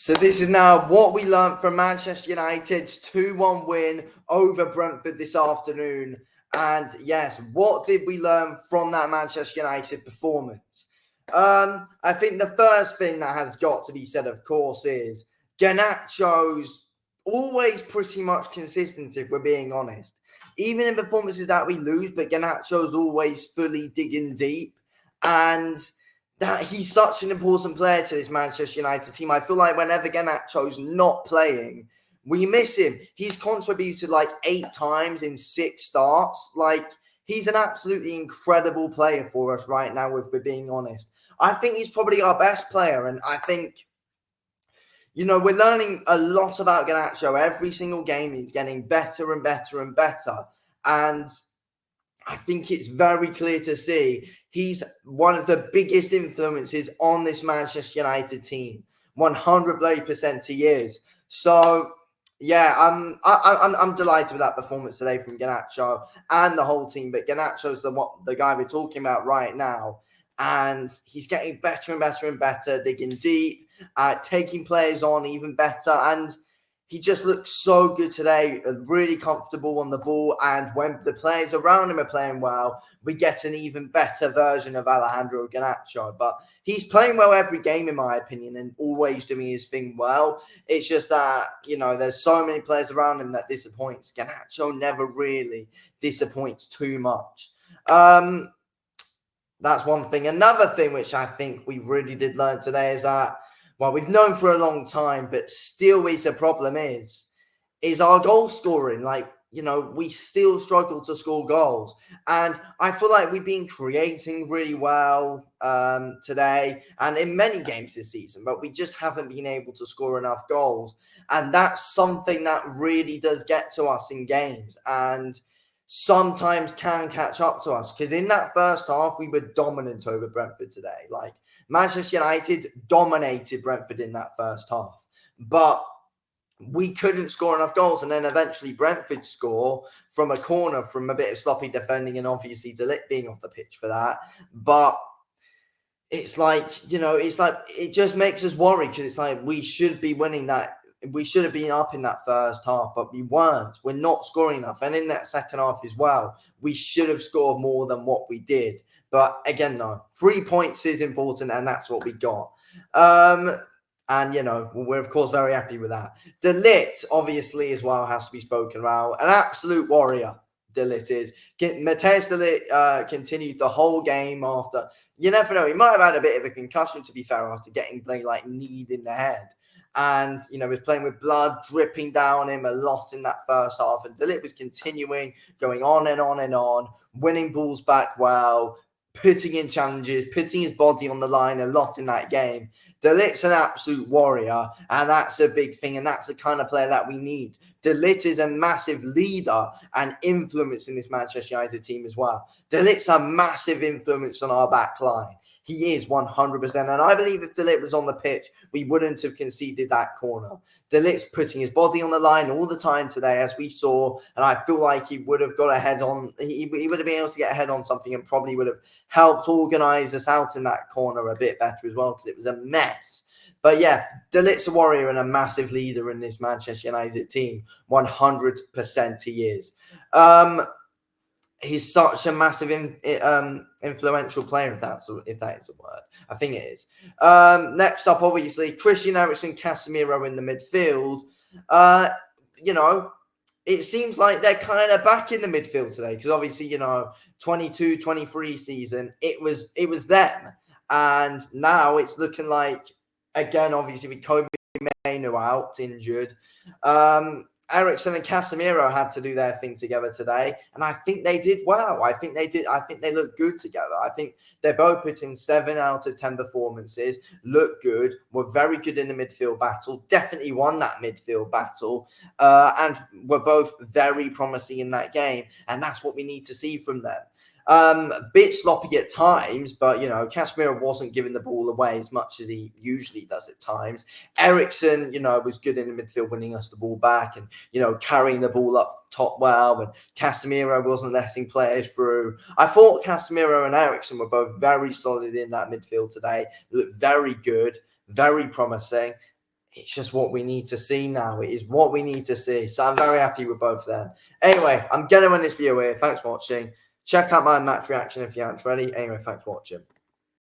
So this is now what we learned from Manchester United's 2-1 win over Brentford this afternoon. And yes, what did we learn from that Manchester United performance? I think the first thing that has got to be said, of course, is Garnacho's always pretty much consistent, if we're being honest. Even in performances that we lose, but Garnacho's always fully digging deep. And that he's such an important player to this Manchester United team. I feel like whenever Garnacho's not playing, we miss him. He's contributed like 8 times in 6 starts. Like, he's an absolutely incredible player for us right now, if we're being honest. I think he's probably our best player, and I think, we're learning a lot about Garnacho. Every single game, he's getting better and better and better. And I think it's very clear to see he's one of the biggest influences on this Manchester United team. 100% he is. So, yeah, I'm delighted with that performance today from Garnacho and the whole team. But Garnacho's the guy we're talking about right now. And he's getting better and better and better, digging deep, taking players on even better. And he just looks so good today, really comfortable on the ball. And when the players around him are playing well, we get an even better version of Alejandro Garnacho. But he's playing well every game, in my opinion, and always doing his thing well. It's just that, there's so many players around him that disappoints. Garnacho never really disappoints too much. That's one thing. Another thing which I think we really did learn today is that, well, we've known for a long time, but still is a problem is our goal scoring. We still struggle to score goals. And I feel like we've been creating really well today and in many games this season, but we just haven't been able to score enough goals. And that's something that really does get to us in games and sometimes can catch up to us. Because in that first half, we were dominant over Brentford today. Manchester United dominated Brentford in that first half, but we couldn't score enough goals. And then eventually Brentford score from a corner, from a bit of sloppy defending, and obviously De Ligt being off the pitch for that. But it's it just makes us worry, because it's like we should be winning that. We should have been up in that first half, but we weren't. We're not scoring enough. And in that second half as well, we should have scored more than what we did. But again, no, 3 points is important, and that's what we got. And, we're, of course, very happy with that. De Ligt, obviously, as well, has to be spoken about. An absolute warrior, De Ligt is. Matthijs De Ligt continued the whole game after. You never know. He might have had a bit of a concussion, to be fair, after getting kneed in the head. And, was playing with blood dripping down him a lot in that first half. And De Ligt was continuing, going on and on and on, winning balls back well, putting in challenges, putting his body on the line a lot in that game. De Ligt's an absolute warrior, and that's a big thing, and that's the kind of player that we need. De Ligt is a massive leader and influence in this Manchester United team as well. De Ligt's a massive influence on our back line. He is 100%. And I believe if De Ligt was on the pitch, we wouldn't have conceded that corner. De Ligt's putting his body on the line all the time today, as we saw. And I feel like he would have got ahead on, he would have been able to get ahead on something and probably would have helped organise us out in that corner a bit better as well, because it was a mess. But yeah, De Ligt's a warrior and a massive leader in this Manchester United team. 100% he is. He's such a massive influential player, if that is a word. I think it is. Next up, obviously, Christian Eriksen, Casemiro in the midfield. It seems like they're kind of back in the midfield today, because obviously, 22-23 season, it was them. And now it's looking like, again, obviously, with Kobe Mainoo out, injured, Eriksen and Casemiro had to do their thing together today, and I think they did well. I think they look good together. I think they're both putting 7 out of 10 performances, look good, were very good in the midfield battle, definitely won that midfield battle, and were both very promising in that game, and that's what we need to see from them. A bit sloppy at times, but, Casemiro wasn't giving the ball away as much as he usually does at times. Eriksen, was good in the midfield, winning us the ball back and, carrying the ball up top well. And Casemiro wasn't letting players through. I thought Casemiro and Eriksen were both very solid in that midfield today. They looked very good, very promising. it's just what we need to see now. It is what we need to see. So I'm very happy with both of them. Anyway, I'm going to end this video here. Thanks for watching. Check out my match reaction if you aren't ready. Anyway, thanks for watching.